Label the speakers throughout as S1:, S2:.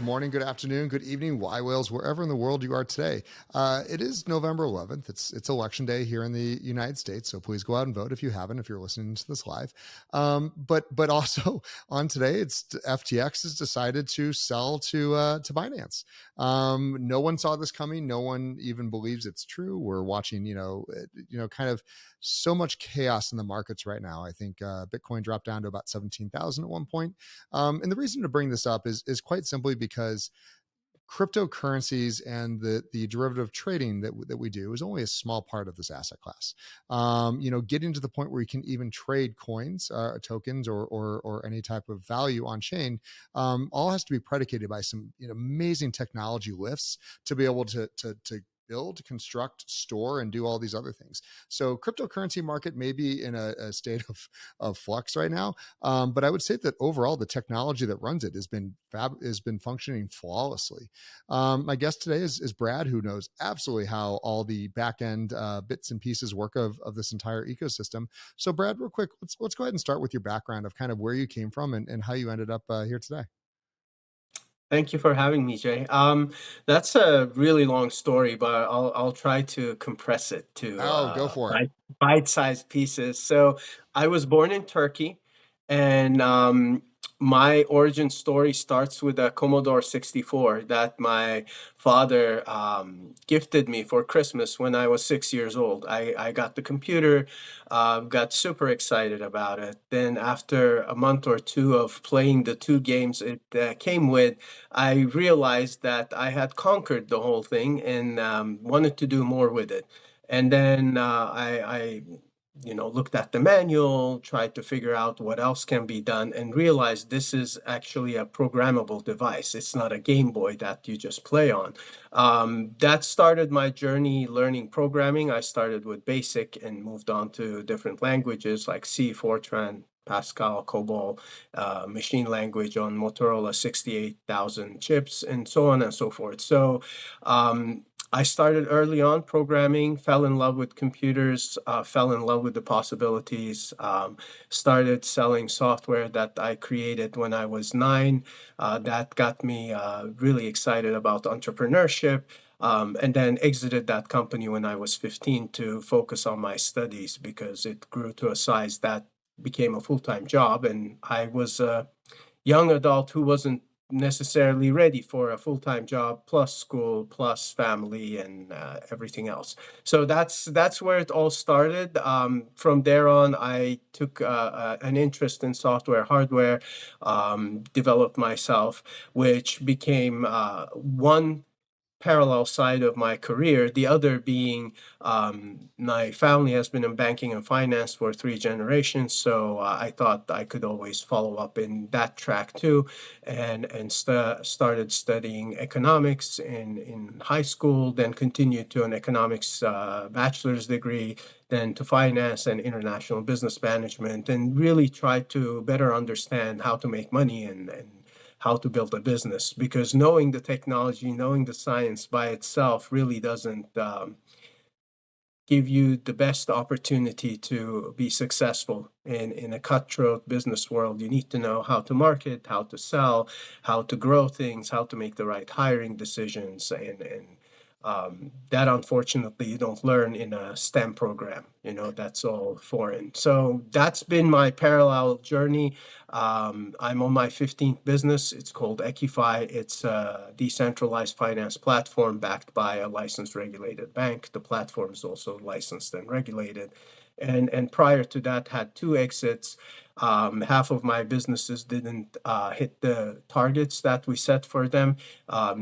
S1: Good morning, good afternoon, good evening, yWhales, wherever in the world you are today. It is November 11th. It's election day here in the United States, so please go out and vote if you haven't, if you're listening to this live. But also on today, it's FTX has decided to sell to Binance. No one saw this coming. No one even believes it's true. We're watching, kind of so much chaos in the markets right now. I think Bitcoin dropped down to about 17,000 at one point. And the reason to bring this up is quite simply because cryptocurrencies and the derivative trading that we do is only a small part of this asset class. Getting to the point where you can even trade coins, tokens, or any type of value on chain, all has to be predicated by some amazing technology lifts to be able to build, construct, store, and do all these other things. So cryptocurrency market may be in a state of flux right now, but I would say that overall the technology that runs it has been functioning flawlessly. My guest today is Brad, who knows absolutely how all the back end bits and pieces work of this entire ecosystem. So Brad, real quick, let's go ahead and start with your background of kind of where you came from and how you ended up here today.
S2: Thank you for having me, Jay. That's a really long story, but I'll try to compress it to
S1: Oh, go for it.
S2: bite-sized pieces. So I was born in Turkey, and my origin story starts with a Commodore 64 that my father gifted me for Christmas when I was 6 years old. I got the computer, got super excited about it. Then after a month or two of playing the two games it came with, I realized that I had conquered the whole thing and wanted to do more with it. And then I looked at the manual, tried to figure out what else can be done, and realized this is actually a programmable device. It's not a Game Boy that you just play on. That started my journey learning programming. I started with BASIC and moved on to different languages like C, Fortran, Pascal, COBOL, machine language on Motorola 68,000 chips, and so on and so forth. So I started early on programming, fell in love with computers, fell in love with the possibilities, started selling software that I created when I was 9. That got me really excited about entrepreneurship. And then exited that company when I was 15 to focus on my studies because it grew to a size that became a full-time job, and I was a young adult who wasn't necessarily ready for a full-time job plus school plus family and everything else. So that's where it all started. From there on, I took an interest in software, hardware, developed myself, which became one parallel side of my career, the other being my family has been in banking and finance for 3 generations, so I thought I could always follow up in that track too, and started studying economics in high school, then continued to an economics bachelor's degree, then to finance and international business management, and really tried to better understand how to make money and how to build a business, because knowing the technology, knowing the science by itself really doesn't give you the best opportunity to be successful in a cutthroat business world. You need to know how to market, how to sell, how to grow things, how to make the right hiring decisions, and that unfortunately you don't learn in a STEM program. That's all foreign. So that's been my parallel journey. I'm on my 15th business. It's called Equify. It's a decentralized finance platform backed by a licensed regulated bank. The platform is also licensed and regulated. And prior to that, had 2 exits. Half of my businesses didn't hit the targets that we set for them.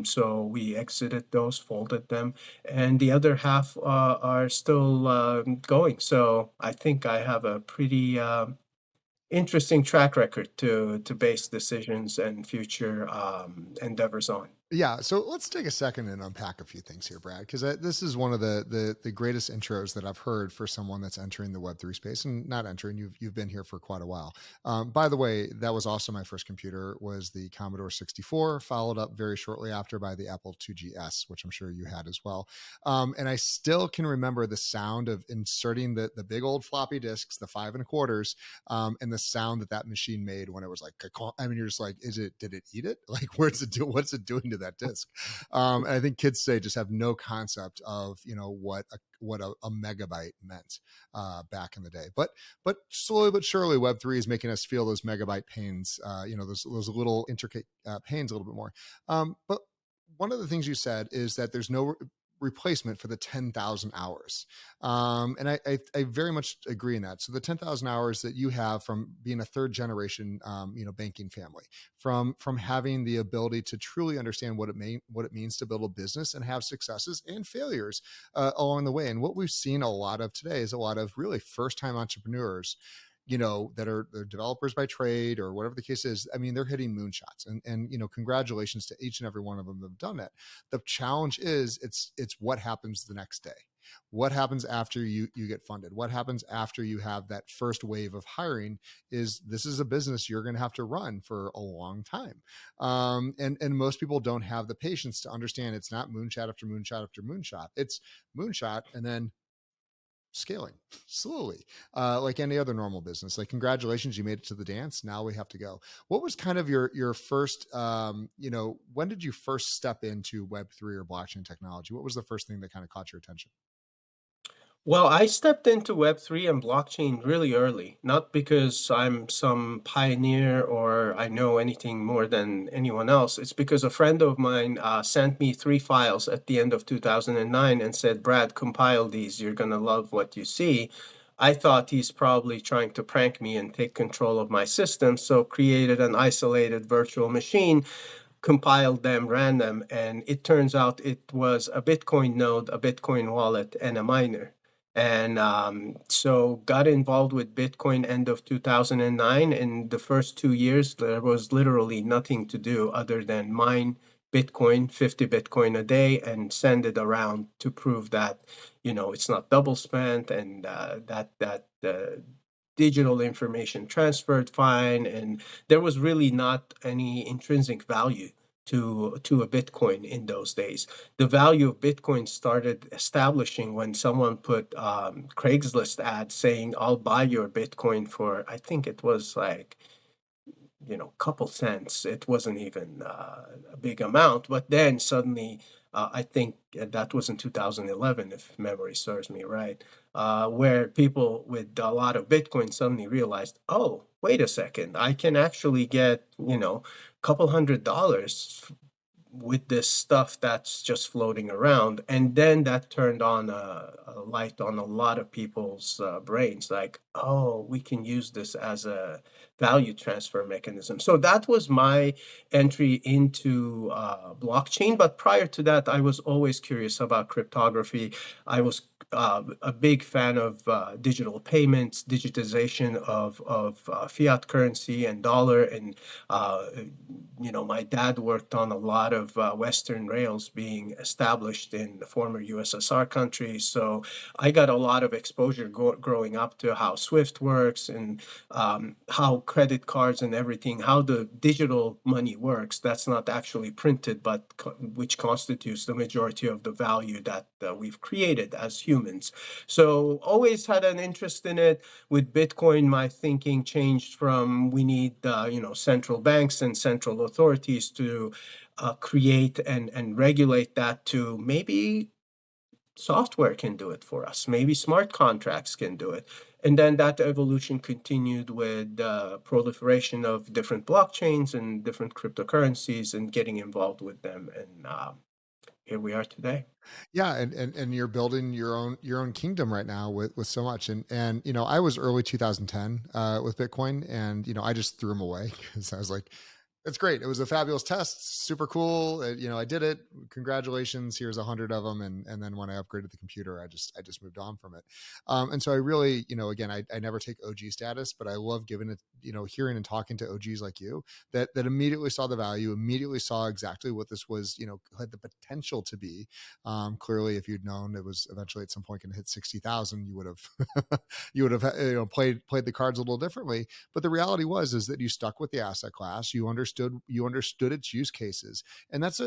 S2: So we exited those, folded them, and the other half are still going. So I think I have a pretty interesting track record to base decisions and future endeavors on.
S1: Yeah, so let's take a second and unpack a few things here, Brad, because this is one of the greatest intros that I've heard for someone that's entering the Web3 space and not entering. You've been here for quite a while. By the way, that was also my first computer was the Commodore 64, followed up very shortly after by the Apple IIgs, which I'm sure you had as well. And I still can remember the sound of inserting the big old floppy disks, the 5 1/4s, and the sound that machine made when it was like, I mean, you're just like, did it eat it? Like, where's it do? What's it doing to that disc? And I think kids today just have no concept of, what a megabyte meant back in the day. But slowly but surely, Web3 is making us feel those megabyte pains, those little intricate pains a little bit more. But one of the things you said is that there's no replacement for the 10,000 hours. And I very much agree in that. So the 10,000 hours that you have from being a third generation, banking family, from having the ability to truly understand what it means to build a business and have successes and failures along the way. And what we've seen a lot of today is a lot of really first time entrepreneurs, they're developers by trade or whatever the case is. I mean, they're hitting moonshots, and congratulations to each and every one of them that have done that. The challenge is it's what happens the next day. What happens after you get funded? What happens after you have that first wave of hiring? This is a business you're going to have to run for a long time, and most people don't have the patience to understand. It's not moonshot after moonshot after moonshot. It's moonshot and then scaling slowly, like any other normal business. Like, congratulations, you made it to the dance. Now we have to go. What was kind of your first, when did you first step into Web3 or blockchain technology? What was the first thing that kind of caught your attention?
S2: Well, I stepped into Web3 and blockchain really early, not because I'm some pioneer or I know anything more than anyone else. It's because a friend of mine sent me 3 files at the end of 2009 and said, Brad, compile these. You're going to love what you see. I thought he's probably trying to prank me and take control of my system, so created an isolated virtual machine, compiled them, ran them, and it turns out it was a Bitcoin node, a Bitcoin wallet, and a miner. And so got involved with Bitcoin end of 2009. In the first 2 years, there was literally nothing to do other than mine Bitcoin, 50 Bitcoin a day, and send it around to prove that, it's not double spent, and that digital information transferred fine. And there was really not any intrinsic value to a Bitcoin in those days. The value of Bitcoin started establishing when someone put Craigslist ads saying, I'll buy your Bitcoin for, I think it was like, couple cents. It wasn't even a big amount. But then suddenly, I think that was in 2011, if memory serves me right, where people with a lot of Bitcoin suddenly realized, oh, wait a second, I can actually get, couple $100 with this stuff that's just floating around. And then that turned on a light on a lot of people's brains, like, oh, we can use this as a value transfer mechanism. So that was my entry into blockchain. But prior to that, I was always curious about cryptography. I was a big fan of digital payments, digitization of fiat currency and dollar. And my dad worked on a lot of Western rails being established in the former USSR countries. So I got a lot of exposure growing up to how SWIFT works and how credit cards and everything, how the digital money works. That's not actually printed, but which constitutes the majority of the value that we've created as humans. So always had an interest in it. With Bitcoin, my thinking changed from we need central banks and central authorities to create and regulate that, to maybe software can do it for us. Maybe smart contracts can do it. And then that evolution continued with the proliferation of different blockchains and different cryptocurrencies and getting involved with them. And here we are today.
S1: Yeah, and you're building your own kingdom right now with so much. And I was early 2010 with Bitcoin, and I just threw them away because I was like, It's great. It was a fabulous test. Super cool. I did it. Congratulations. Here's 100 of them. And then when I upgraded the computer, I just moved on from it. And so I really, again, I never take OG status, but I love giving it, hearing and talking to OGs like you that immediately saw the value, immediately saw exactly what this was, had the potential to be. Clearly, if you'd known it was eventually at some point going to hit 60,000, you would have, played the cards a little differently. But the reality is that you stuck with the asset class. You understood its use cases, and that's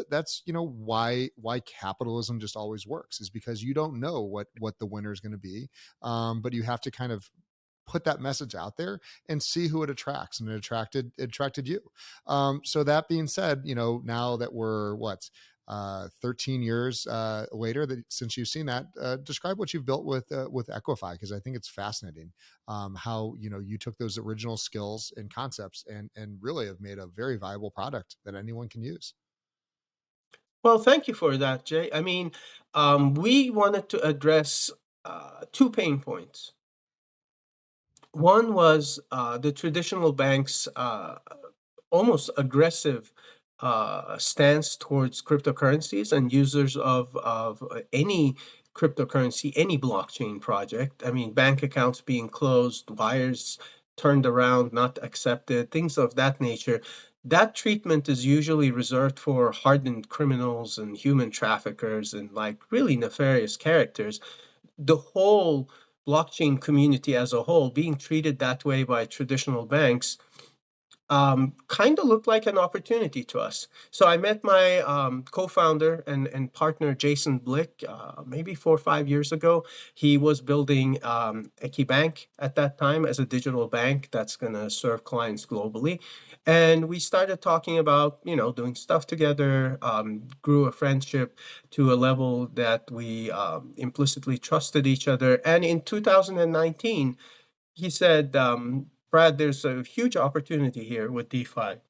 S1: why capitalism just always works, is because you don't know what the winner is going to be, but you have to kind of put that message out there and see who it attracts, and it attracted you. So that being said, now that we're 13 years later since you've seen that, describe what you've built with Equify, because I think it's fascinating how you took those original skills and concepts and really have made a very viable product that anyone can use.
S2: Well, thank you for that, Jay. I mean, we wanted to address two pain points. One was the traditional banks' almost aggressive stance towards cryptocurrencies and users of any cryptocurrency, any blockchain project. I mean, bank accounts being closed, wires turned around, not accepted, things of that nature. That treatment is usually reserved for hardened criminals and human traffickers and like really nefarious characters. The whole blockchain community as a whole being treated that way by traditional banks kind of looked like an opportunity to us. So I met my co-founder and partner, Jason Blick, maybe 4 or 5 years ago. He was building EQIBank at that time as a digital bank that's going to serve clients globally. And we started talking about, doing stuff together, grew a friendship to a level that we implicitly trusted each other. And in 2019, he said, Brad, there's a huge opportunity here with DeFi.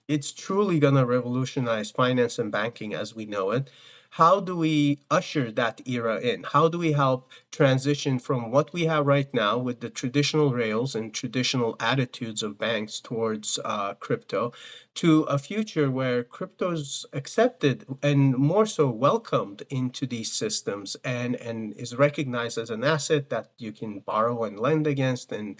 S2: It's truly going to revolutionize finance and banking as we know it. How do we usher that era in? How do we help transition from what we have right now with the traditional rails and traditional attitudes of banks towards crypto to a future where crypto's accepted and more so welcomed into these systems and is recognized as an asset that you can borrow and lend against and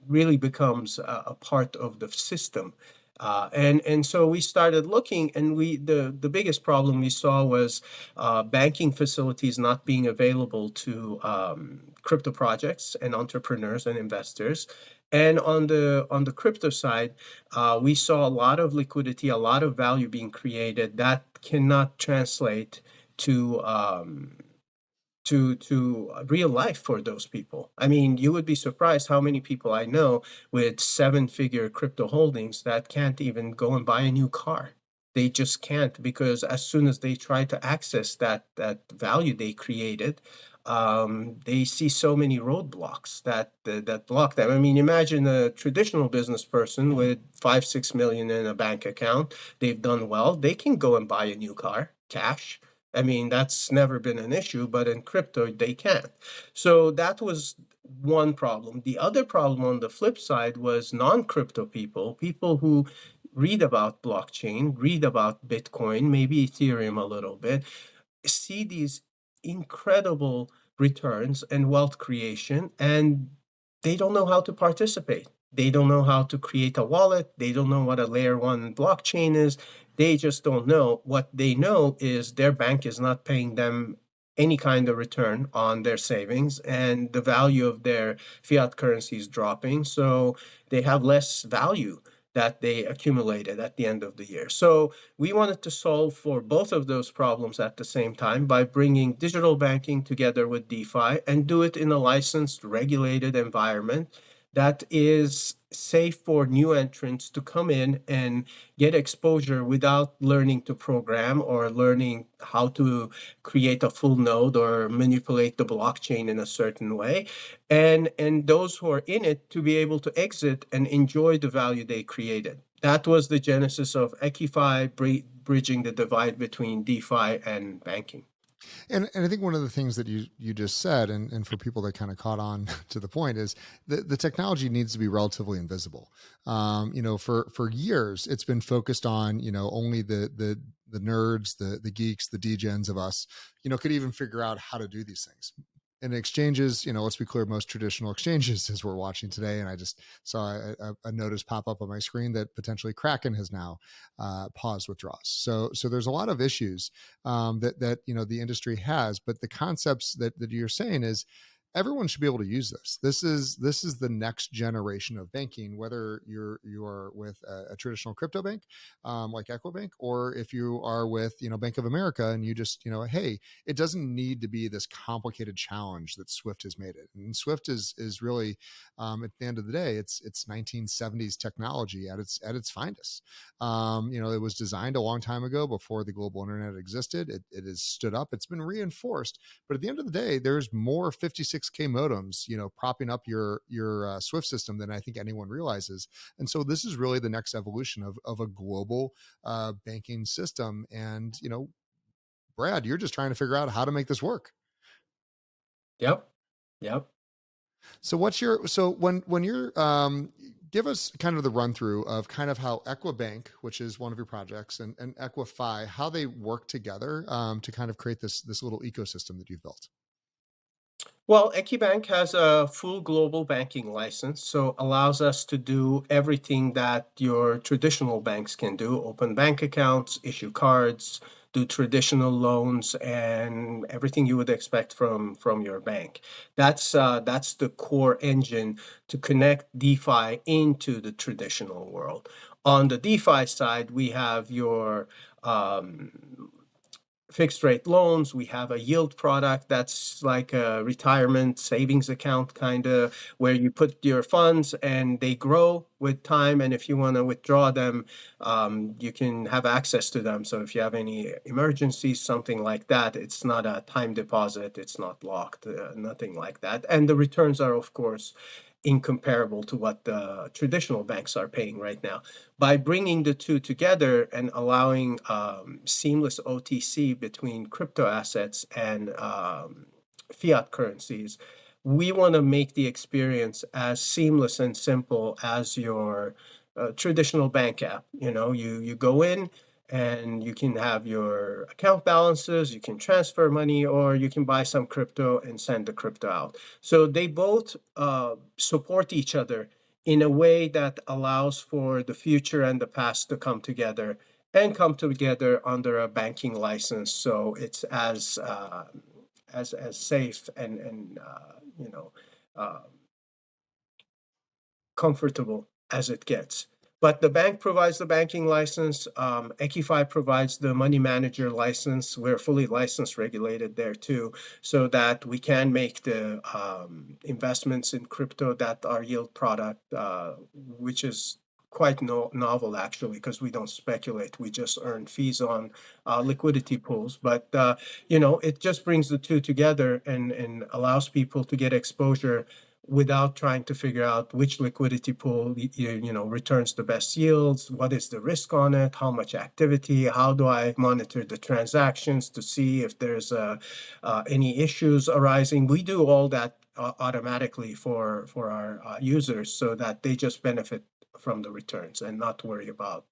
S2: really becomes a part of the system. And so we started looking, and the biggest problem we saw was banking facilities not being available to crypto projects and entrepreneurs and investors. And on the crypto side, we saw a lot of liquidity, a lot of value being created that cannot translate to real life for those people. I mean, you would be surprised how many people I know with 7-figure crypto holdings that can't even go and buy a new car. They just can't, because as soon as they try to access that value they created, they see so many roadblocks that block them. I mean, imagine a traditional business person with 5-6 million in a bank account. They've done well. They can go and buy a new car, cash. I mean, that's never been an issue, but in crypto, they can't. So that was one problem. The other problem on the flip side was non-crypto people who read about blockchain, read about Bitcoin, maybe Ethereum a little bit, see these incredible returns and wealth creation, and they don't know how to participate. They don't know how to create a wallet. They don't know what a layer 1 blockchain is. They just don't know. What they know is their bank is not paying them any kind of return on their savings, and the value of their fiat currency is dropping. So they have less value that they accumulated at the end of the year. So we wanted to solve for both of those problems at the same time by bringing digital banking together with DeFi and do it in a licensed, regulated environment that is safe for new entrants to come in and get exposure without learning to program or learning how to create a full node or manipulate the blockchain in a certain way. And those who are in it to be able to exit and enjoy the value they created. That was the genesis of EQIFI, bridging the divide between DeFi and banking.
S1: And I think one of the things that you just said, and for people that kind of caught on to the point, is the technology needs to be relatively invisible. For years it's been focused on only the nerds, the geeks, the degens of us, could even figure out how to do these things. And exchanges, let's be clear, most traditional exchanges, as we're watching today, and I just saw a notice pop up on my screen that potentially Kraken has now paused withdrawals. So there's a lot of issues that the industry has, but the concepts that you're saying is everyone should be able to use this. This is the next generation of banking, whether you are with a traditional crypto bank like Equibank, or if you are with Bank of America, and you just hey, it doesn't need to be this complicated challenge that Swift has made it. And Swift is really at the end of the day, it's 1970s technology at its finest. It was designed a long time ago before the global internet existed. It has stood up. It's been reinforced. But at the end of the day, there's more 56K modems, propping up your Swift system than I think anyone realizes. And so this is really the next evolution of a global banking system. And Brad, you're just trying to figure out how to make this work.
S2: Yep. Yep.
S1: So when you're give us kind of the run through of kind of how Equibank, which is one of your projects, and Equify, how they work together to kind of create this little ecosystem that you've built.
S2: Well, EquiBank has a full global banking license, so allows us to do everything that your traditional banks can do: open bank accounts, issue cards, do traditional loans, and everything you would expect from your bank. That's the core engine to connect DeFi into the traditional world. On the DeFi side, we have your fixed rate loans. We have a yield product that's like a retirement savings account, kind of, where you put your funds and they grow with time. And if you want to withdraw them, you can have access to them. So if you have any emergencies, something like that, it's not a time deposit, it's not locked, nothing like that. And the returns are, of course, incomparable to what the traditional banks are paying right now. By bringing the two together and allowing seamless OTC between crypto assets and fiat currencies, we want to make the experience as seamless and simple as your traditional bank app. You go in and you can have your account balances, you can transfer money, or you can buy some crypto and send the crypto out. So they both support each other in a way that allows for the future and the past to come together, and come together under a banking license. So it's as safe and uh, comfortable as it gets. But the bank provides the banking license. EQIFI provides the money manager license. We're fully licensed, regulated there too, so that we can make the investments in crypto that are yield product, which is quite novel actually, because we don't speculate. We just earn fees on liquidity pools. But it just brings the two together and allows people to get exposure without trying to figure out which liquidity pool returns the best yields, what is the risk on it, how much activity, how do I monitor the transactions to see if there's any issues arising. We do all that automatically for our users, so that they just benefit from the returns and not worry about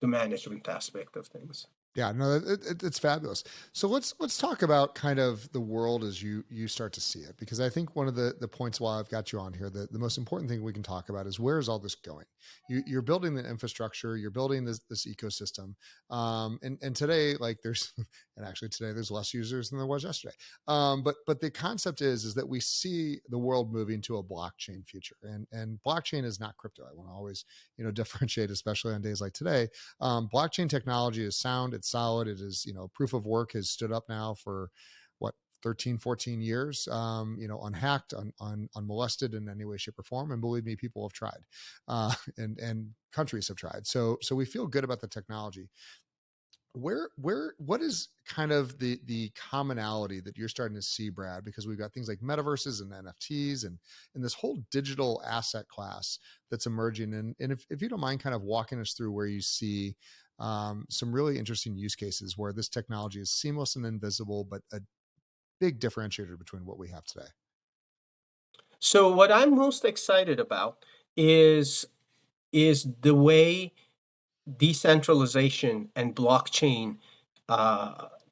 S2: the management aspect of things.
S1: Yeah, no, it's fabulous. So let's talk about kind of the world as you start to see it, because I think one of the points while I've got you on here, the most important thing we can talk about is where is all this going? You're building the infrastructure, you're building this ecosystem, and today, like there's, and actually today there's less users than there was yesterday. But the concept is that we see the world moving to a blockchain future, and blockchain is not crypto. I want to always differentiate, especially on days like today. Blockchain technology is sound, it's solid, it is, proof of work has stood up now for what, 13, 14 years, unhacked, unmolested in any way, shape, or form. And believe me, people have tried, and countries have tried. So we feel good about the technology. What is kind of the commonality that you're starting to see, Brad? Because we've got things like metaverses and NFTs and this whole digital asset class that's emerging. And if you don't mind kind of walking us through where you see some really interesting use cases where this technology is seamless and invisible, but big differentiator between what we have today?
S2: So what I'm most excited about is the way decentralization and blockchain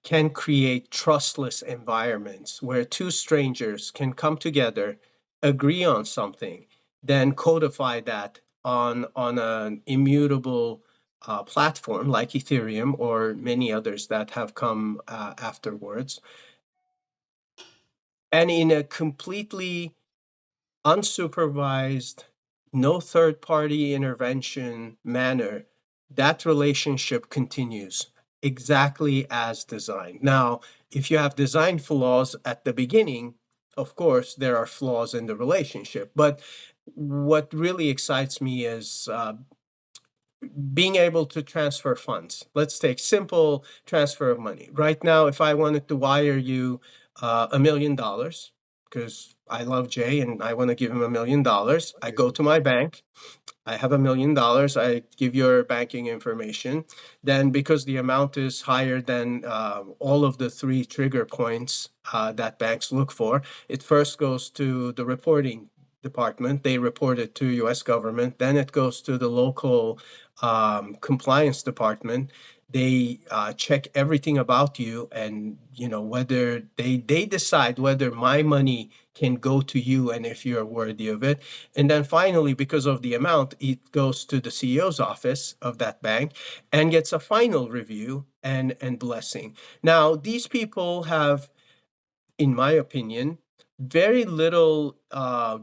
S2: can create trustless environments where two strangers can come together, agree on something, then codify that on an immutable platform like Ethereum or many others that have come afterwards, and in a completely unsupervised, no third party intervention manner, that relationship continues exactly as designed. Now, if you have design flaws at the beginning, of course, there are flaws in the relationship. But what really excites me is being able to transfer funds. Let's take simple transfer of money. Right now, if I wanted to wire you $1 million, because I love Jay and I want to give him $1 million, I go to my bank. I have $1 million. I give your banking information. Then, because the amount is higher than all of the three trigger points that banks look for, it first goes to the reporting department. They report it to U.S. government. Then it goes to the local compliance department. They check everything about you, and whether they decide whether my money can go to you and if you're worthy of it. And then finally, because of the amount, it goes to the CEO's office of that bank and gets a final review and blessing. Now, these people have, in my opinion, very little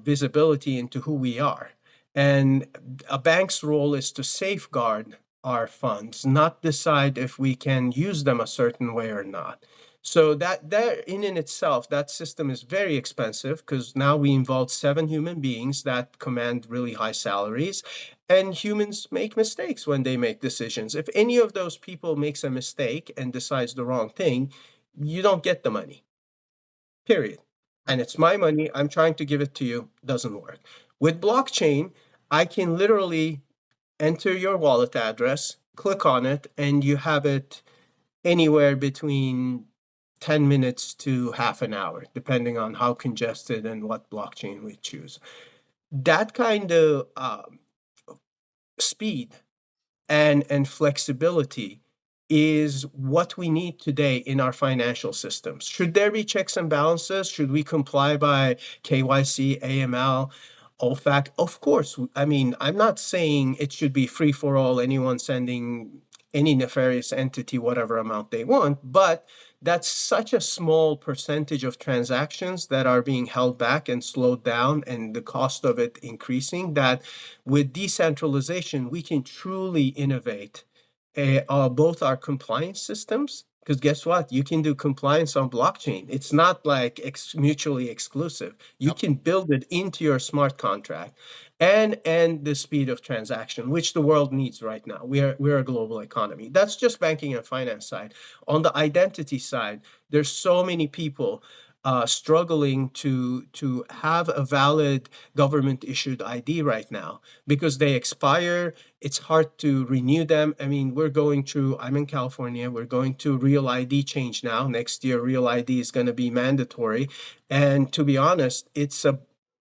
S2: visibility into who we are. And a bank's role is to safeguard our funds, not decide if we can use them a certain way or not. So that in itself, that system is very expensive because now we involve 7 human beings that command really high salaries, and humans make mistakes when they make decisions. If any of those people makes a mistake and decides the wrong thing, you don't get the money, period. And it's my money. I'm trying to give it to you. Doesn't work. With blockchain, I can literally enter your wallet address, click on it, and you have it anywhere between 10 minutes to half an hour, depending on how congested and what blockchain we choose. That kind of speed and flexibility is what we need today in our financial systems. Should there be checks and balances? Should we comply by KYC, AML, OFAC? Of course. I mean, I'm not saying it should be free for all, anyone sending any nefarious entity whatever amount they want, but that's such a small percentage of transactions that are being held back and slowed down, and the cost of it increasing, that with decentralization, we can truly innovate both our compliance systems, because guess what? You can do compliance on blockchain. It's not like mutually exclusive. You
S1: Yep.
S2: can build it into your smart contract, and the speed of transaction, which the world needs right now. We're a global economy. That's just banking and finance side. On the identity side, there's so many people struggling to have a valid government issued ID right now because they expire. It's hard to renew them. I mean, I'm in California, we're going to real ID change now. Next year, real ID is going to be mandatory. And to be honest, it's a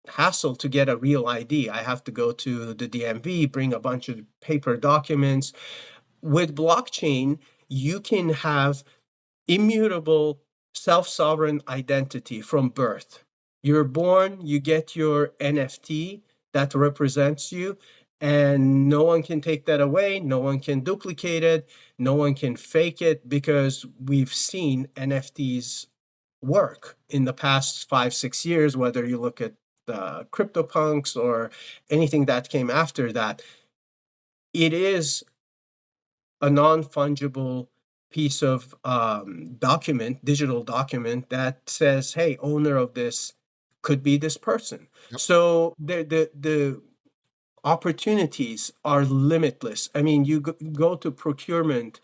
S2: hassle to get a real ID. I have to go to the DMV, bring a bunch of paper documents. With blockchain, you can have immutable self-sovereign identity from birth. You're born, you get your NFT that represents you, and no one can take that away. No one can duplicate it. No one can fake it, because we've seen NFTs work in the past 5, 6 years, whether you look at the CryptoPunks or anything that came after that. It is a non-fungible piece of digital document that says, hey, owner of this could be this person.
S1: Yep.
S2: So the opportunities are limitless. I mean, you go to procurement,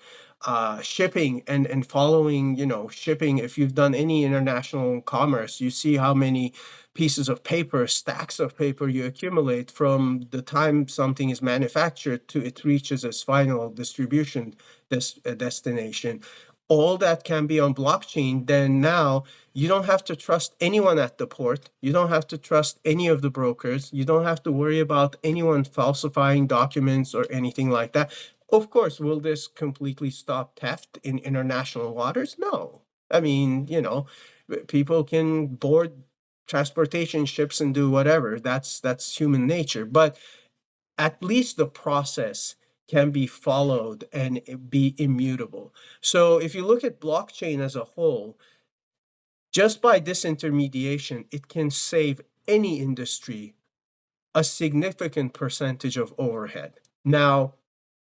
S2: shipping, and following, shipping. If you've done any international commerce, you see how many pieces of paper, stacks of paper you accumulate from the time something is manufactured to it reaches its final distribution destination. all that can be on blockchain, then now you don't have to trust anyone at the port. You don't have to trust any of the brokers. You don't have to worry about anyone falsifying documents or anything like that. Of course, will this completely stop theft in international waters? No. I mean, people can board transportation ships and do whatever. That's human nature. But at least the process can be followed and be immutable. So if you look at blockchain as a whole, just by disintermediation, it can save any industry a significant percentage of overhead. Now,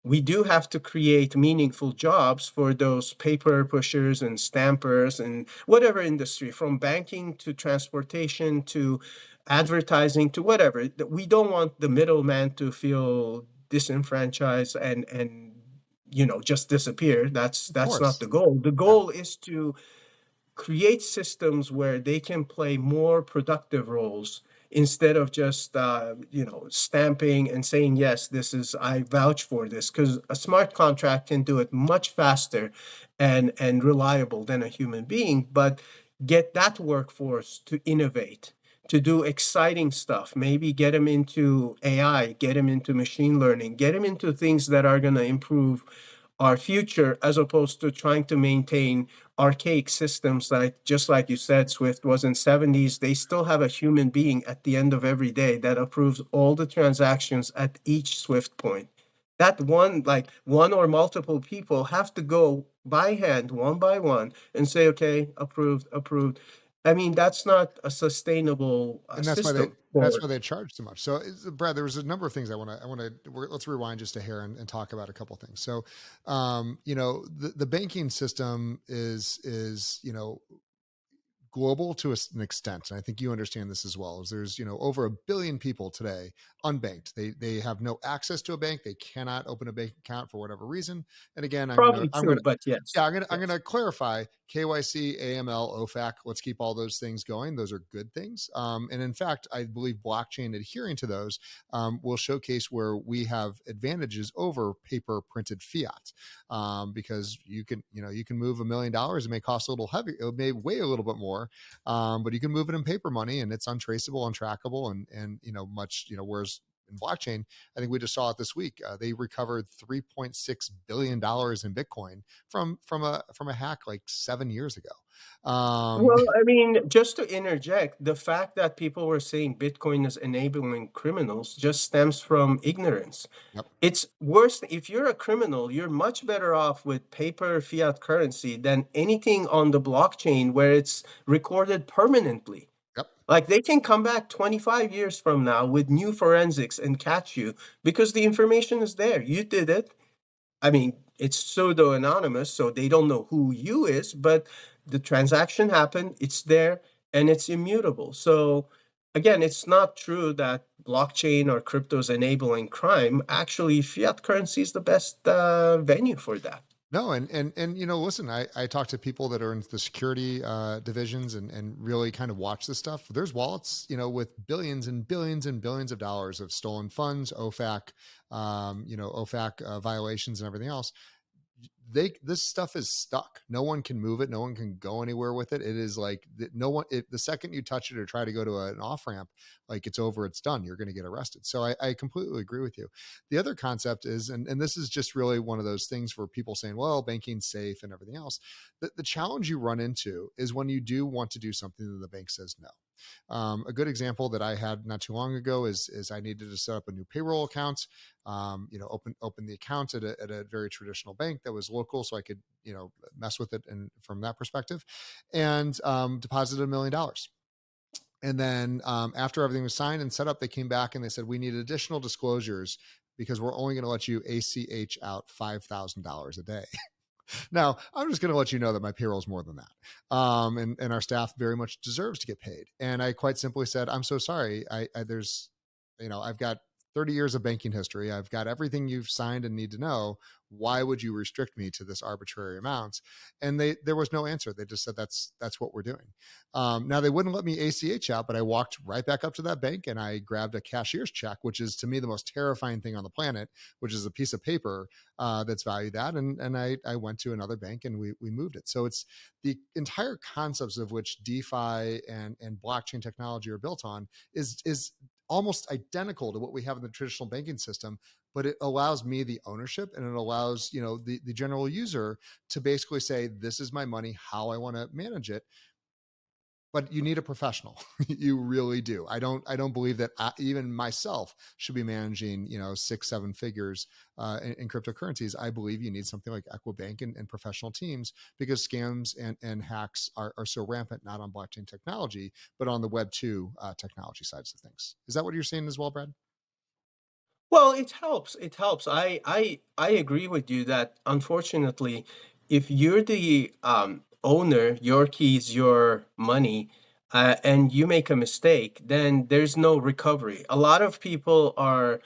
S2: we do have to create meaningful jobs for those paper pushers and stampers and whatever industry, from banking to transportation to advertising to whatever. We don't want the middleman to feel disenfranchised and just disappear.
S1: Of
S2: That's not
S1: course.
S2: the goal. The
S1: Yeah.
S2: goal is to create systems where they can play more productive roles instead of just stamping and saying, yes, this is, I vouch for this, because a smart contract can do it much faster and reliable than a human being. But get that workforce to innovate, to do exciting stuff, maybe get them into AI, get them into machine learning, get them into things that are going to improve our future, as opposed to trying to maintain archaic systems. Like, just like you said, Swift was in 70s. They still have a human being at the end of every day that approves all the transactions at each Swift point. That one or multiple people have to go by hand, one by one, and say, okay, approved, approved. I mean, that's not a sustainable
S1: And
S2: system
S1: that's
S2: for.
S1: why they charge so much. So, Brad, there was a number of things let's rewind just a hair and talk about a couple of things. So, the banking system is global to an extent, and I think you understand this as well. Is there's over 1 billion people today unbanked. They have no access to a bank. They cannot open a bank account for whatever reason. And again,
S2: Probably
S1: I'm
S2: true,
S1: gonna
S2: but yes,
S1: yeah, I'm
S2: yes.
S1: gonna clarify KYC, AML, OFAC. Let's keep all those things going. Those are good things. And in fact, I believe blockchain adhering to those will showcase where we have advantages over paper printed fiat, because you can move $1 million. It may cost a little heavy. It may weigh a little bit more, but you can move it in paper money, and it's untraceable, untrackable, and much whereas in blockchain, I think we just saw it this week. They recovered $3.6 billion in Bitcoin from a hack like 7 years ago.
S2: Well, I mean, just to interject, the fact that people were saying Bitcoin is enabling criminals just stems from ignorance.
S1: Yep.
S2: It's worse. If you're a criminal, you're much better off with paper fiat currency than anything on the blockchain where it's recorded permanently.
S1: Yep.
S2: Like, they can come back 25 years from now with new forensics and catch you because the information is there. You did it. I mean, it's pseudo anonymous, so they don't know who you is, but the transaction happened, it's there, and it's immutable. So again, it's not true that blockchain or crypto is enabling crime. Actually, fiat currency is the best venue for that.
S1: No, and listen, I talk to people that are in the security divisions and really kind of watch this stuff. There's wallets, with billions and billions and billions of dollars of stolen funds, OFAC, OFAC violations and everything else. This stuff is stuck. No one can move it. No one can go anywhere with it. It is like no one. The second you touch it or try to go to an off ramp, like it's over, it's done. You're going to get arrested. So I completely agree with you. The other concept is, and this is just really one of those things for people saying, well, banking's safe and everything else. The challenge you run into is when you do want to do something that the bank says no. A good example that I had not too long ago is I needed to set up a new payroll account. Open the account at a very traditional bank that was local, so I could mess with it and from that perspective, and deposited $1 million. And then after everything was signed and set up, they came back and they said, we need additional disclosures because we're only going to let you ACH out $5,000 a day. Now, I'm just going to let you know that my payroll is more than that. And our staff very much deserves to get paid. And I quite simply said, I'm so sorry. I've got 30 years of banking history. I've got everything you've signed and need to know. Why would you restrict me to this arbitrary amounts? And there was no answer. They just said that's what we're doing. Now they wouldn't let me ACH out, but I walked right back up to that bank and I grabbed a cashier's check, which is to me the most terrifying thing on the planet, which is a piece of paper that's valued that. And I went to another bank and we moved it. So it's the entire concepts of which DeFi and blockchain technology are built on is almost identical to what we have in the traditional banking system, but it allows me the ownership, and it allows, you know, the general user to basically say, this is my money, how I want to manage it. But you need a professional. You really do. I don't believe that even myself should be managing, you know, 6-7 figures in cryptocurrencies. I believe you need something like Equibank and professional teams, because scams and hacks are so rampant, not on blockchain technology, but on the Web2 technology sides of things. Is that what you're saying as well, Brad?
S2: Well, it helps. It helps. I agree with you that unfortunately, if you're the owner, your keys, your money, and you make a mistake, then there's no recovery. A lot of people are,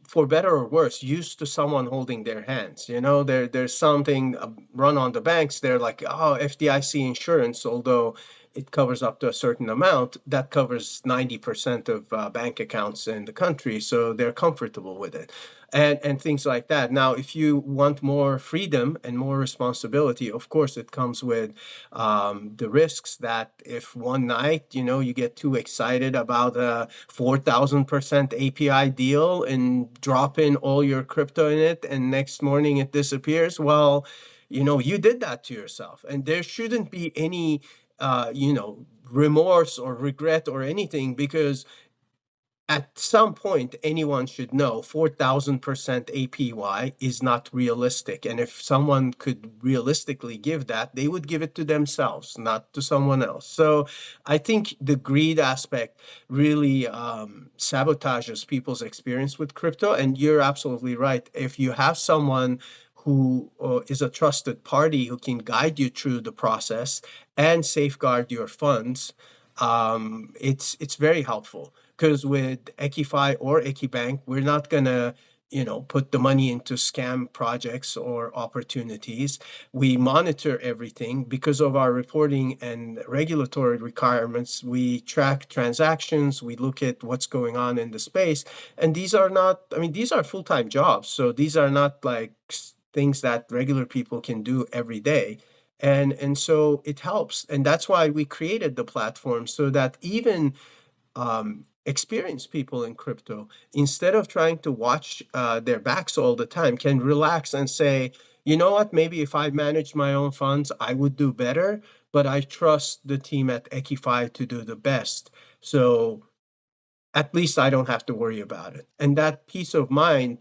S2: for better or worse, used to someone holding their hands. You know, there's something run on the banks. They're like, oh, FDIC insurance, although it covers up to a certain amount, that covers 90% of bank accounts in the country, so they're comfortable with it, and things like that. Now, if you want more freedom and more responsibility, of course, it comes with the risks that if one night, you know, you get too excited about a 4,000% API deal and drop in all your crypto in it, and next morning it disappears, well, you know, you did that to yourself, and there shouldn't be any you know, remorse or regret or anything, because at some point anyone should know 4,000% APY is not realistic. And if someone could realistically give that, they would give it to themselves, not to someone else. So I think the greed aspect really sabotages people's experience with crypto. And you're absolutely right. If you have someone who is a trusted party who can guide you through the process and safeguard your funds, it's very helpful. Because with Equify or Equibank, we're not gonna, you know, put the money into scam projects or opportunities. We monitor everything because of our reporting and regulatory requirements. We track transactions, we look at what's going on in the space, and these are not, I mean, these are full-time jobs, so these are not like things that regular people can do every day. And so it helps, and that's why we created the platform, so that even experienced people in crypto, instead of trying to watch their backs all the time, can relax and say, you know what, maybe if I managed my own funds, I would do better, but I trust the team at Equify to do the best. So at least I don't have to worry about it. And that peace of mind,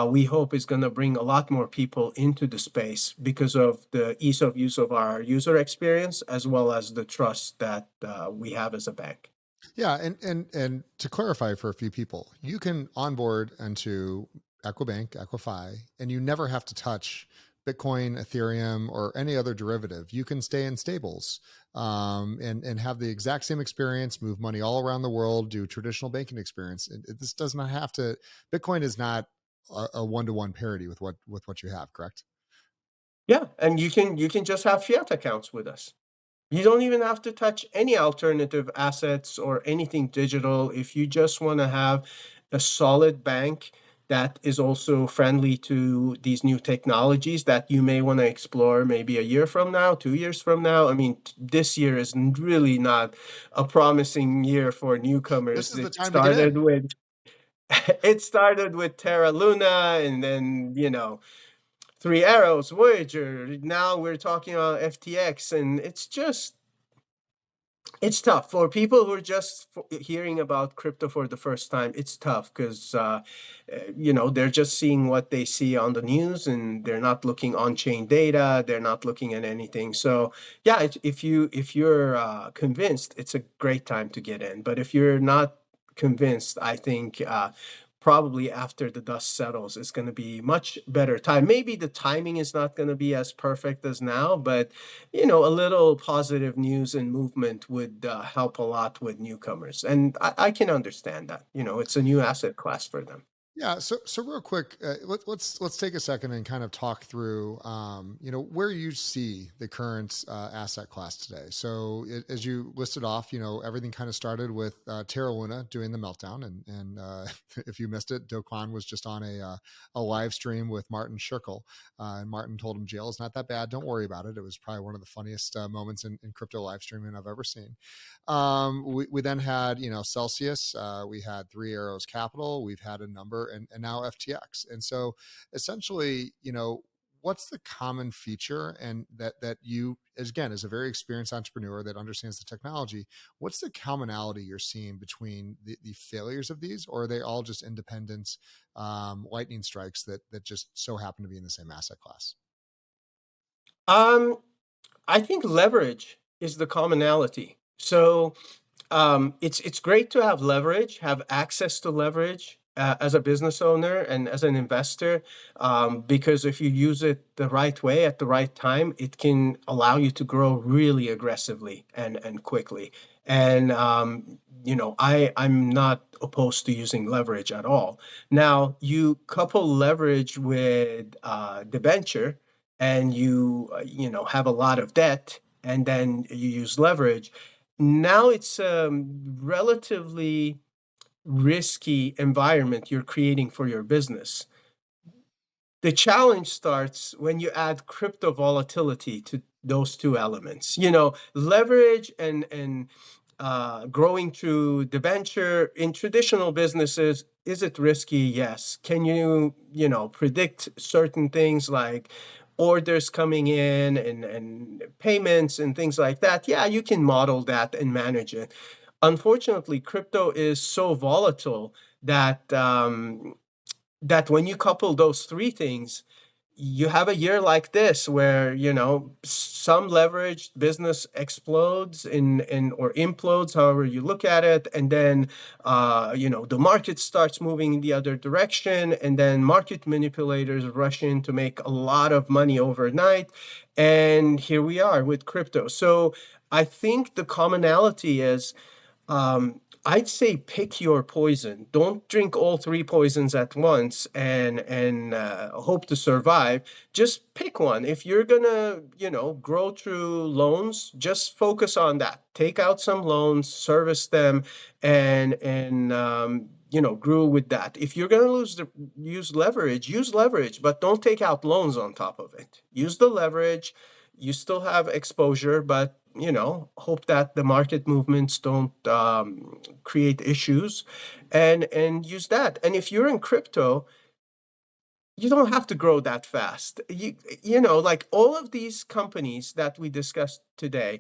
S2: we hope, is going to bring a lot more people into the space because of the ease of use of our user experience, as well as the trust that we have as a bank.
S1: Yeah, and to clarify for a few people, you can onboard into Equibank, Equify, and you never have to touch Bitcoin, Ethereum, or any other derivative. You can stay in stables and have the exact same experience, move money all around the world, do traditional banking experience. This does not have to. Bitcoin is not a one-to-one parity with what you have, correct?
S2: Yeah, and you can just have fiat accounts with us. You don't even have to touch any alternative assets or anything digital. If you just want to have a solid bank that is also friendly to these new technologies that you may want to explore maybe a year from now, 2 years from now. I mean, this year is really not a promising year for
S1: This
S2: newcomers.
S1: is the
S2: It
S1: time to get
S2: started
S1: in.
S2: with it started with Terra Luna, and then, you know, Three Arrows, Voyager. Now we're talking about FTX, and it's tough for people who are just hearing about crypto for the first time. It's tough because you know, they're just seeing what they see on the news, and they're not looking on chain data. They're not looking at anything. So yeah, if you're convinced, it's a great time to get in. But if you're not convinced, I think probably after the dust settles, it's going to be much better time. Maybe the timing is not going to be as perfect as now, but you know, a little positive news and movement would help a lot with newcomers. And I can understand that. You know, it's a new asset class for them.
S1: Yeah. So real quick, let's take a second and kind of talk through, where you see the current asset class today. So as you listed off, everything kind of started with Terra Luna doing the meltdown, and if you missed it, Do Kwon was just on a live stream with Martin Shirkle, and Martin told him jail is not that bad. Don't worry about it. It was probably one of the funniest moments in crypto live streaming I've ever seen. We then had, Celsius, we had Three Arrows Capital, we've had a number, and now FTX. And so essentially, what's the common feature, and that you, again, as a very experienced entrepreneur that understands the technology, what's the commonality you're seeing between the failures of these, or are they all just independent lightning strikes that just so happen to be in the same asset class?
S2: Um, I think leverage is the commonality. So it's great to have leverage, have access to leverage as a business owner and as an investor, because if you use it the right way at the right time, it can allow you to grow really aggressively and quickly. And I'm not opposed to using leverage at all. Now, you couple leverage with debenture, and have a lot of debt, and then you use leverage. Now it's a relatively risky environment you're creating for your business. The challenge starts when you add crypto volatility to those two elements. Leverage and growing through debenture in traditional businesses, is it risky? Yes. Can predict certain things like orders coming in and payments and things like that? Yeah, you can model that and manage it. Unfortunately, crypto is so volatile that when you couple those three things, you have a year like this where some leveraged business explodes in or implodes, however you look at it, and then the market starts moving in the other direction, and then market manipulators rush in to make a lot of money overnight, and here we are with crypto. So I think the commonality is, I'd say pick your poison. Don't drink all three poisons at once and hope to survive. Just pick one. If you're gonna, grow through loans, just focus on that. Take out some loans, service them, and grew with that. If you're gonna use leverage, but don't take out loans on top of it. Use the leverage. You still have exposure, but hope that the market movements don't create issues, and use that. And if you're in crypto, you don't have to grow that fast. Like all of these companies that we discussed today,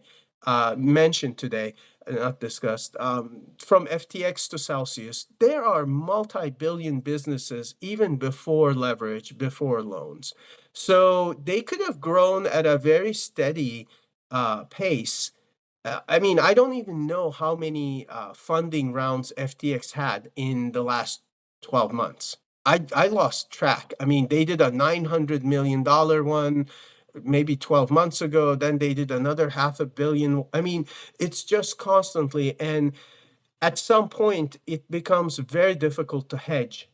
S2: mentioned today, not discussed, from FTX to Celsius, there are multi-billion businesses even before leverage, before loans. So they could have grown at a very steady pace. I mean, I don't even know how many funding rounds FTX had in the last 12 months. I lost track. I mean, they did a $900 million one maybe 12 months ago. Then they did another $500 million. I mean, it's just constantly. And at some point, it becomes very difficult to hedge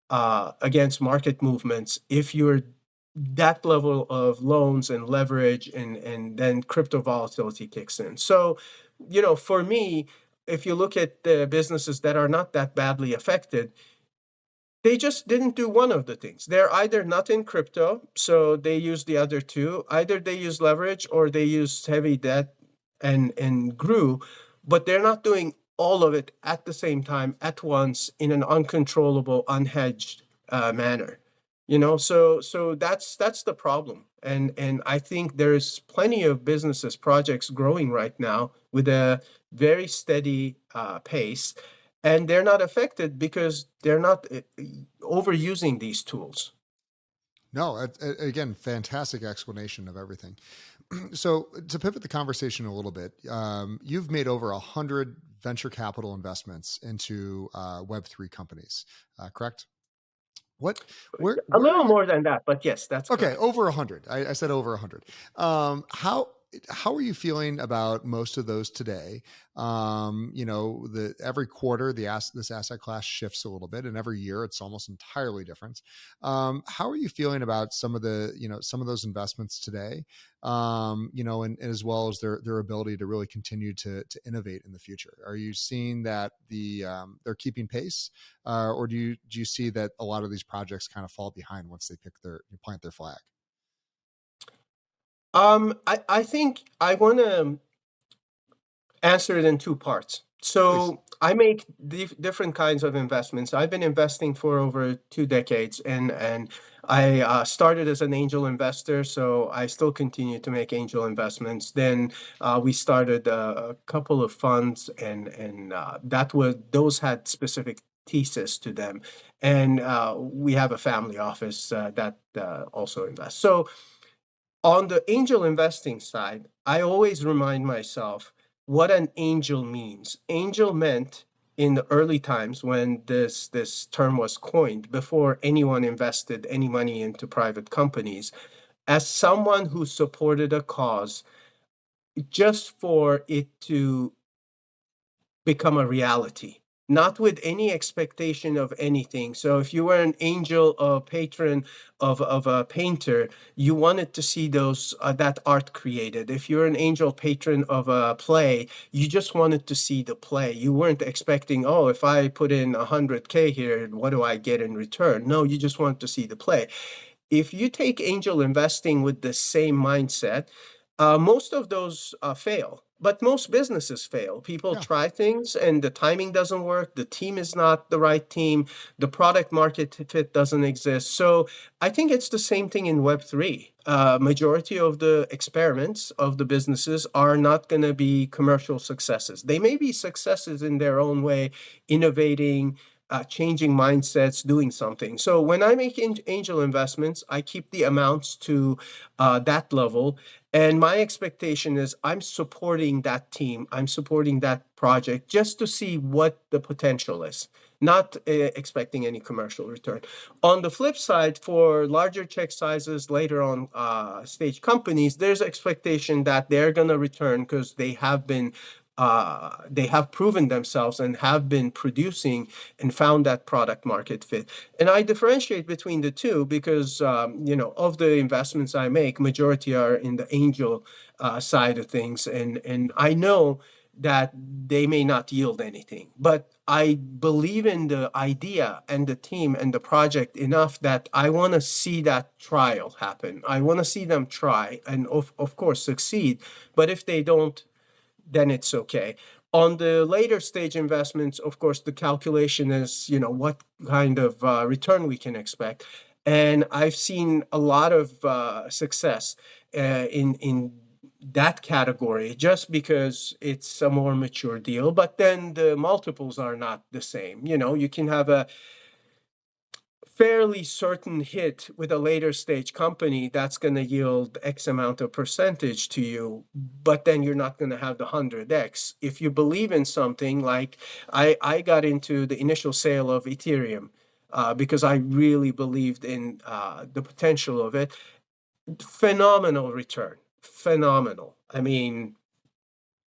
S2: against market movements if you're that level of loans and leverage, and then crypto volatility kicks in. So, for me, if you look at the businesses that are not that badly affected, they just didn't do one of the things. They're either not in crypto, so they use the other two. Either they use leverage or they use heavy debt and grew, but they're not doing all of it at the same time at once in an uncontrollable, unhedged manner. So that's the problem. And I think there's plenty of businesses, projects growing right now with a very steady pace, and they're not affected because they're not overusing these tools.
S1: No, again, fantastic explanation of everything. So to pivot the conversation a little bit, you've made over 100 venture capital investments into Web3 companies, correct? What,
S2: A
S1: where are
S2: little
S1: you?
S2: more than that, but yes, that's
S1: Okay,
S2: correct.
S1: over 100. I said over 100. How? how are you feeling about most of those today? Every quarter this asset class shifts a little bit, and every year it's almost entirely different. How are you feeling about some of some of those investments today? And as well as their ability to really continue to innovate in the future. Are you seeing that they're keeping pace, or do you see that a lot of these projects kind of fall behind once they plant their flag?
S2: I think I want to answer it in two parts.
S1: Please.
S2: So I make different kinds of investments. I've been investing for over 2 decades, and I started as an angel investor, so I still continue to make angel investments. Then we started a couple of funds, and those had specific thesis to them, and we have a family office that also invests. So on the angel investing side, I always remind myself what an angel means. Angel meant in the early times when this term was coined, before anyone invested any money into private companies, as someone who supported a cause just for it to become a reality, not with any expectation of anything. So if you were an angel or patron of a painter, you wanted to see that art created. If you're an angel patron of a play, you just wanted to see the play. You weren't expecting, oh, if I put in 100K here, what do I get in return? No, you just wanted to see the play. If you take angel investing with the same mindset, most of those fail. But most businesses fail. People
S1: Yeah.
S2: try things and the timing doesn't work. The team is not the right team. The product market fit doesn't exist. So I think it's the same thing in Web3. Majority of the experiments of the businesses are not going to be commercial successes. They may be successes in their own way, innovating, changing mindsets, doing something. So when I make angel investments, I keep the amounts to that level. And my expectation is I'm supporting that team, I'm supporting that project just to see what the potential is, not expecting any commercial return. On the flip side, for larger check sizes, later on stage companies, there's expectation that they're going to return because they have proven themselves and have been producing and found that product market fit. And I differentiate between the two because, of the investments I make, majority are in the angel side of things. And I know that they may not yield anything, but I believe in the idea and the team and the project enough that I want to see that trial happen. I want to see them try and of course succeed. But if they don't, then it's okay. On the later stage investments, of course, the calculation is, what kind of return we can expect. And I've seen a lot of success in that category just because it's a more mature deal. But then the multiples are not the same. You can have a fairly certain hit with a later stage company that's going to yield X amount of percentage to you, but then you're not going to have the 100X. If you believe in something, like I got into the initial sale of Ethereum because I really believed in the potential of it. Phenomenal return. Phenomenal. I mean,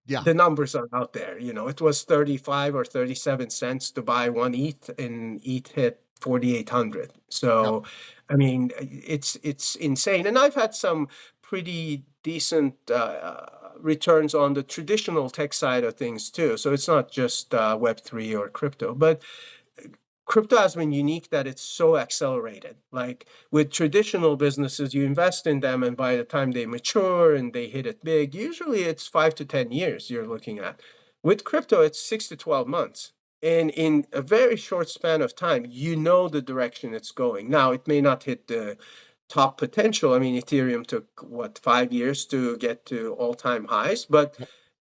S1: Yeah.
S2: the numbers are out there. It was 35 or 37 cents to buy one ETH, and ETH hit 4,800.
S1: Yep.
S2: So, I mean, it's insane. And I've had some pretty decent returns on the traditional tech side of things too. So it's not just Web3 or crypto, but crypto has been unique that it's so accelerated. Like with traditional businesses, you invest in them, and by the time they mature and they hit it big, usually it's 5 to 10 years you're looking at. With crypto, it's 6 to 12 months. And in a very short span of time, the direction it's going. Now, it may not hit the top potential. I mean, Ethereum took, 5 years to get to all-time highs, but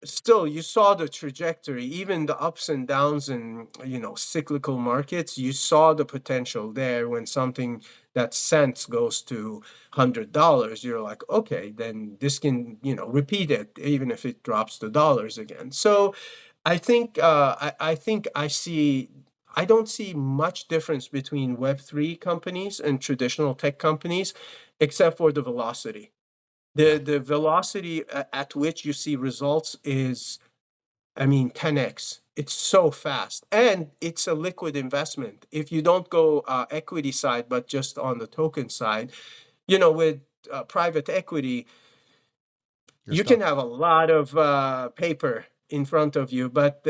S2: still you saw the trajectory, even the ups and downs in cyclical markets. You saw the potential there. When something that cents goes to $100, you're like, okay, then this can repeat it even if it drops to dollars again. So I think I don't see much difference between Web3 companies and traditional tech companies, except for the velocity.
S1: Yeah.
S2: The velocity at which you see results is, I mean, 10x. It's so fast, and it's a liquid investment. If you don't go equity side, but just on the token side, with private equity,
S1: You're
S2: you can
S1: stuck.
S2: have a lot of paper in front of you, but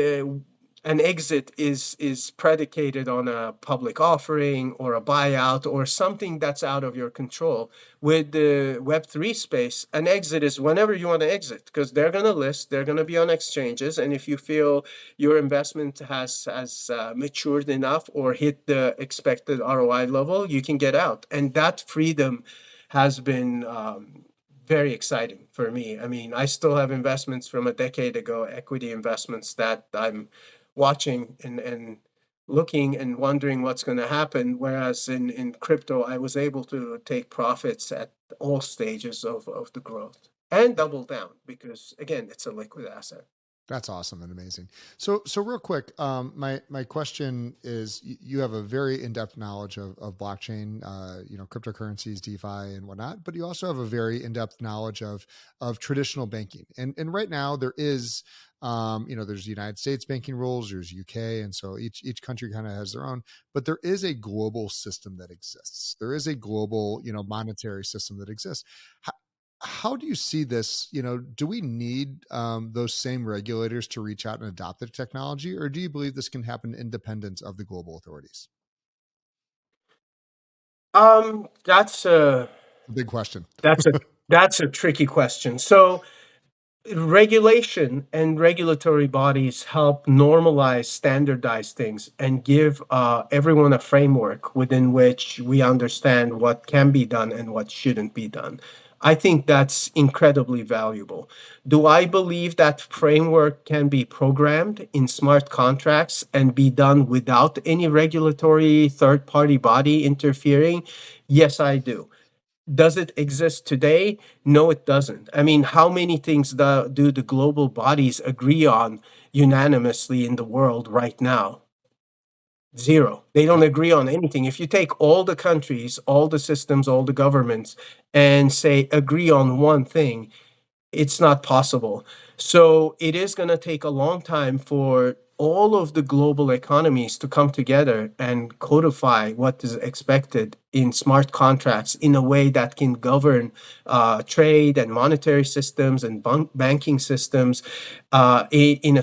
S2: an exit is predicated on a public offering or a buyout or something that's out of your control. With the Web3 space, an exit is whenever you want to exit, because they're going to list, they're going to be on exchanges, and if you feel your investment has matured enough or hit the expected ROI level, you can get out, and that freedom has been very exciting for me. I mean, I still have investments from a decade ago, equity investments that I'm watching and looking and wondering what's going to happen. Whereas in crypto, I was able to take profits at all stages of the growth and double down because, again, it's a liquid asset.
S1: That's awesome and amazing. So real quick, my question is: you have a very in depth knowledge of blockchain, cryptocurrencies, DeFi, and whatnot, but you also have a very in depth knowledge of traditional banking. And right now there is, there's United States banking rules, there's UK, and so each country kind of has their own. But there is a global system that exists. There is a global, monetary system that exists. How do you see this? Do we need those same regulators to reach out and adopt the technology, or do you believe this can happen independent of the global authorities?
S2: That's a
S1: A big question.
S2: that's a that's a tricky question. So regulation and regulatory bodies help normalize, standardize things, and give everyone a framework within which we understand what can be done and what shouldn't be done. I think that's incredibly valuable. Do I believe that framework can be programmed in smart contracts and be done without any regulatory third party body interfering? Yes, I do. Does it exist today? No, it doesn't. I mean, how many things do the global bodies agree on unanimously in the world right now? Zero. They don't
S1: Yeah.
S2: agree on anything. If you take all the countries, all the systems, all the governments, and say agree on one thing, it's not possible. So it is going to take a long time for all of the global economies to come together and codify what is expected in smart contracts in a way that can govern trade and monetary systems and banking systems in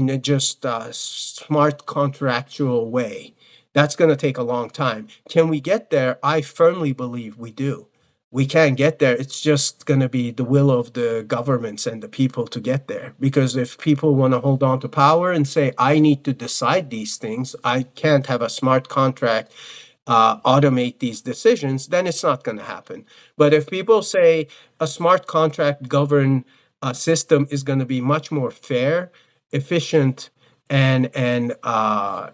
S2: a just smart contractual way. That's going to take a long time. Can we get there? I firmly believe we do. We can get there. It's just going to be the will of the governments and the people to get there. Because if people want to hold on to power and say, I need to decide these things, I can't have a smart contract automate these decisions, then it's not going to happen. But if people say a smart contract governed system is going to be much more fair, efficient, and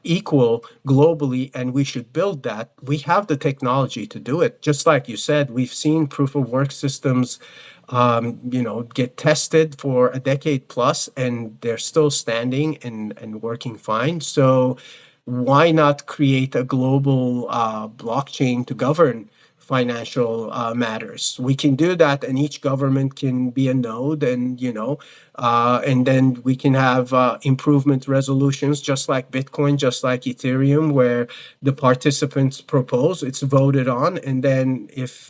S2: equal globally, and we should build that. We have the technology to do it. Just like you said, we've seen proof of work systems, get tested for a decade plus, and they're still standing and working fine. So why not create a global blockchain to govern financial matters? We can do that, and each government can be a node, and then we can have improvement resolutions, just like Bitcoin, just like Ethereum, where the participants propose, it's voted on, and then if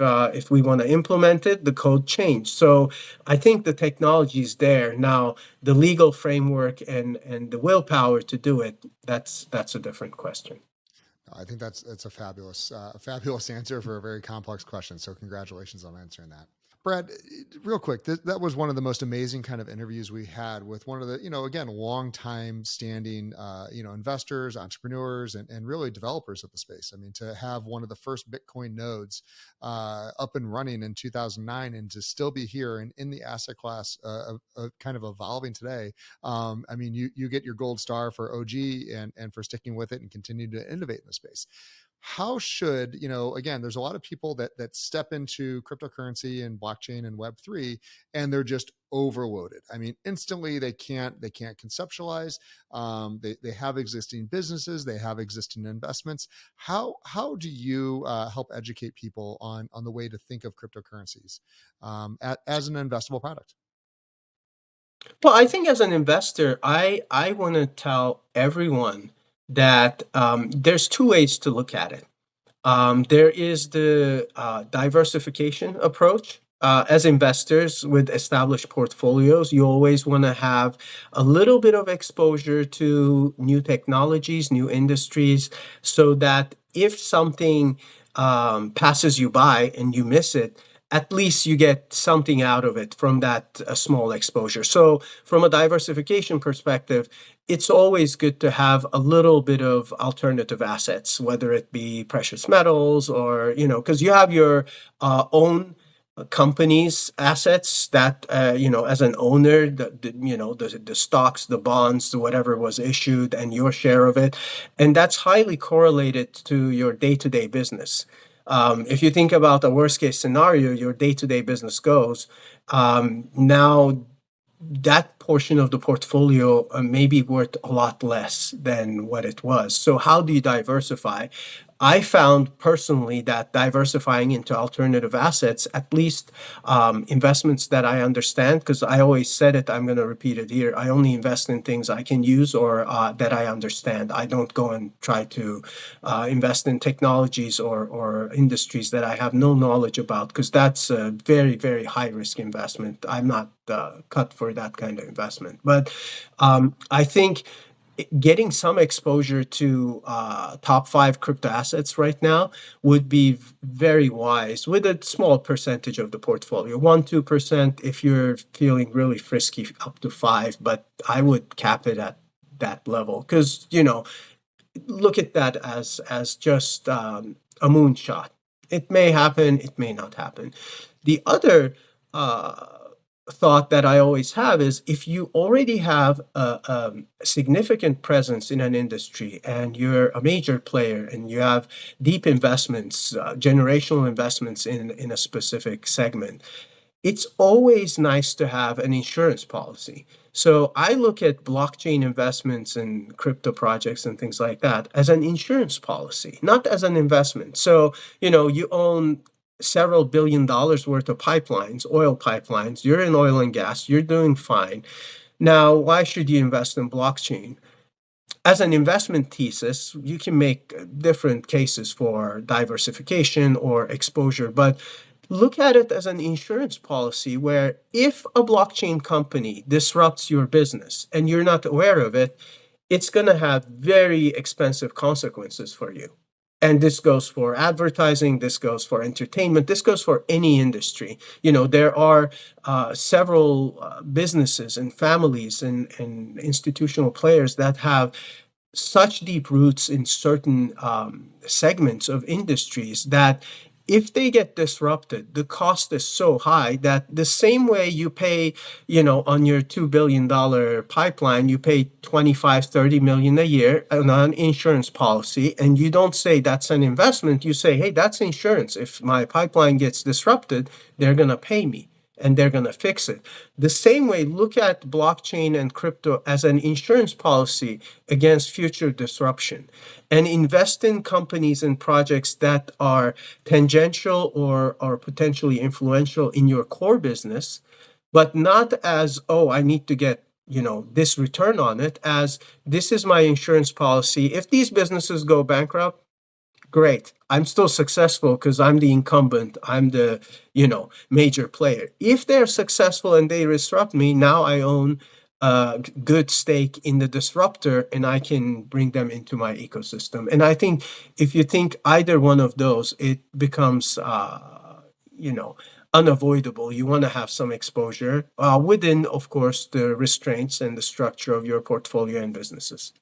S2: we want to implement it, the code changed. So I think the technology is there now. The legal framework and the willpower to do it, that's a different question.
S1: I think that's a fabulous answer for a very complex question. So congratulations on answering that. Brad, real quick, that was one of the most amazing kind of interviews we had with one of the, again, long time standing, investors, entrepreneurs, and really developers of the space. I mean, to have one of the first Bitcoin nodes up and running in 2009 and to still be here and in the asset class kind of evolving today. I mean, you get your gold star for OG and for sticking with it and continue to innovate in the space. how should, again, there's a lot of people that step into cryptocurrency and blockchain and Web3, and they're just overloaded. I mean, instantly they can't conceptualize. They have existing businesses, they have existing investments. How do you help educate people on the way to think of cryptocurrencies as an investable product?
S2: Well, I think as an investor, I want to tell everyone that there's two ways to look at it. There is the diversification approach. As investors with established portfolios, you always want to have a little bit of exposure to new technologies, new industries, so that if something passes you by and you miss it, at least you get something out of it from that small exposure. So, from a diversification perspective, it's always good to have a little bit of alternative assets, whether it be precious metals or, because you have your own company's assets that, as an owner, the stocks, the bonds, whatever was issued, and your share of it. And that's highly correlated to your day-to-day business. If you think about the worst case scenario, your day-to-day business goes. Now that portion of the portfolio may be worth a lot less than what it was. So how do you diversify? I found personally that diversifying into alternative assets, at least investments that I understand, because I always said it, I'm going to repeat it here. I only invest in things I can use or that I understand. I don't go and try to invest in technologies or industries that I have no knowledge about, because that's a very, very high risk investment. I'm not cut for that kind of investment. But I think getting some exposure to top five crypto assets right now would be very wise with a small percentage of the portfolio, 1-2%. If you're feeling really frisky, up to 5%, but I would cap it at that level, because look at that as just a moonshot. It may happen, it may not happen. The other thought that I always have is, if you already have a significant presence in an industry and you're a major player and you have deep investments, generational investments in a specific segment, it's always nice to have an insurance policy. So I look at blockchain investments and crypto projects and things like that as an insurance policy, not as an investment. So, you own several $billion worth of pipelines, oil pipelines, you're in oil and gas, you're doing fine. Now, why should you invest in blockchain? As an investment thesis, you can make different cases for diversification or exposure, but look at it as an insurance policy where if a blockchain company disrupts your business and you're not aware of it, it's going to have very expensive consequences for you. And this goes for advertising, this goes for entertainment, this goes for any industry. There are several businesses and families and institutional players that have such deep roots in certain segments of industries that if they get disrupted, the cost is so high that the same way you pay, on your $2 billion pipeline, you pay 25, 30 million a year on an insurance policy. And you don't say that's an investment. You say, hey, that's insurance. If my pipeline gets disrupted, they're going to pay me and they're going to fix it. The same way, look at blockchain and crypto as an insurance policy against future disruption, and invest in companies and projects that are tangential or potentially influential in your core business, but not as, oh, I need to get this return on it, as this is my insurance policy. If these businesses go bankrupt, great. I'm still successful because I'm the incumbent. I'm the, major player. If they're successful and they disrupt me, now I own a good stake in the disruptor and I can bring them into my ecosystem. And I think if you think either one of those, it becomes, unavoidable. You want to have some exposure within, of course, the restraints and the structure of your portfolio and businesses.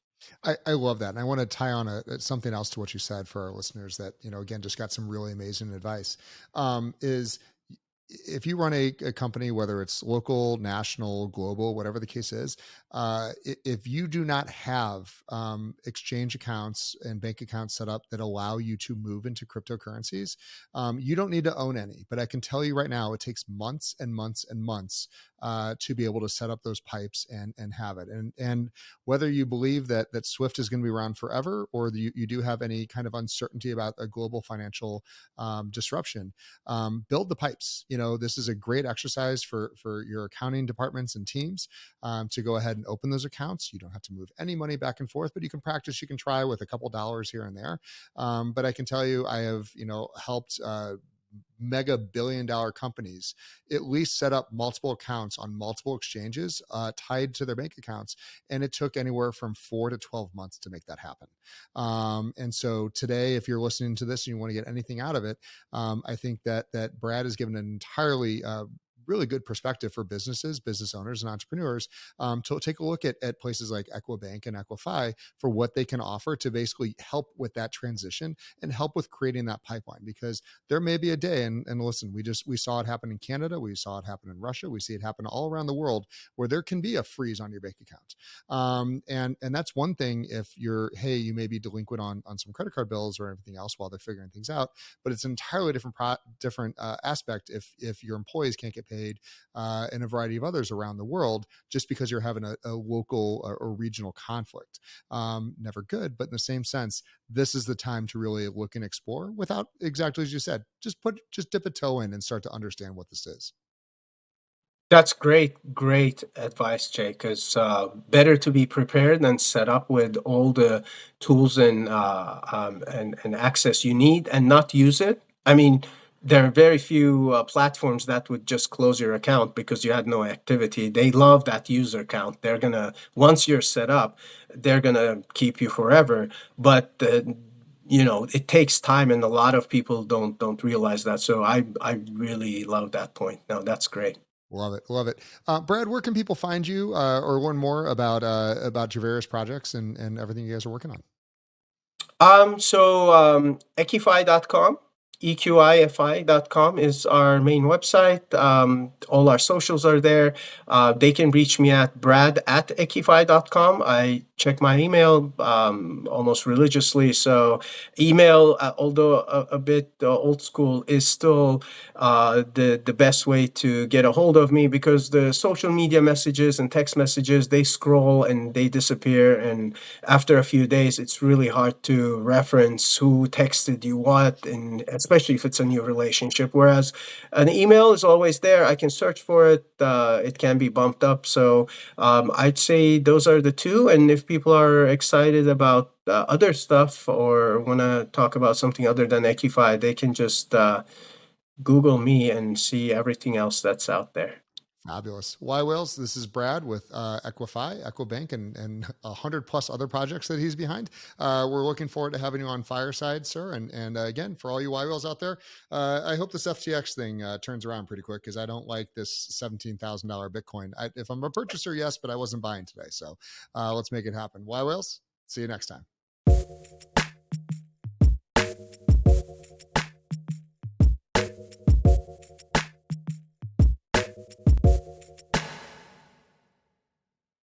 S1: I love that. And I want to tie on something else to what you said for our listeners that, again, just got some really amazing advice. Is if you run a company, whether it's local, national, global, whatever the case is, if you do not have exchange accounts and bank accounts set up that allow you to move into cryptocurrencies, you don't need to own any. But I can tell you right now, it takes months and months and months to be able to set up those pipes and have it. And whether you believe that Swift is going to be around forever, or you do have any kind of uncertainty about a global financial disruption, build the pipes. This is a great exercise for your accounting departments and teams to go ahead and open those accounts. You don't have to move any money back and forth, but you can practice. You can try with a couple dollars here and there. But I can tell you, I have helped mega billion-dollar companies at least set up multiple accounts on multiple exchanges tied to their bank accounts, and it took anywhere from 4 to 12 months to make that happen. And so today, if you're listening to this and you want to get anything out of it, I think that Brad has given an entirely really good perspective for businesses, business owners, and entrepreneurs to take a look at places like Equibank and Equify for what they can offer to basically help with that transition and help with creating that pipeline. Because there may be a day, and listen, we saw it happen in Canada, we saw it happen in Russia, we see it happen all around the world, where there can be a freeze on your bank account. And that's one thing if you may be delinquent on some credit card bills or everything else while they're figuring things out, but it's an entirely different aspect if your employees can't get paid, and a variety of others around the world, just because you're having a local or regional conflict. Never good, but in the same sense, this is the time to really look and explore without, exactly as you said, just dip a toe in and start to understand what this is.
S2: That's great advice, Jay, because better to be prepared than set up with all the tools and access you need and not use it. I mean, there are very few platforms that would just close your account because you had no activity. They love that user account. They're gonna, once you're set up, they're gonna keep you forever. But it takes time, and a lot of people don't realize that. So I really love that point. No, that's great.
S1: Love it, love it. Brad, where can people find you or learn more about your various projects and everything you guys are working on?
S2: Equify.com, EQIFI.com is our main website. All our socials are there. They can reach me at brad@equify.com. I check my email almost religiously. So email, although a bit old school, is still the best way to get a hold of me, because the social media messages and text messages, they scroll and they disappear. And after a few days, it's really hard to reference who texted you what, and especially if it's a new relationship. Whereas an email is always there. I can search for it. It can be bumped up. So I'd say those are the two. And if people are excited about other stuff or want to talk about something other than Equify, they can just Google me and see everything else that's out there.
S1: Fabulous. yWhales, this is Brad with Equify, Equibank, and 100 plus other projects that he's behind. We're looking forward to having you on Fireside, sir. And again, for all you yWhales out there, I hope this FTX thing turns around pretty quick, because I don't like this $17,000 Bitcoin. If I'm a purchaser, yes, but I wasn't buying today. So let's make it happen. yWhales, see you next time.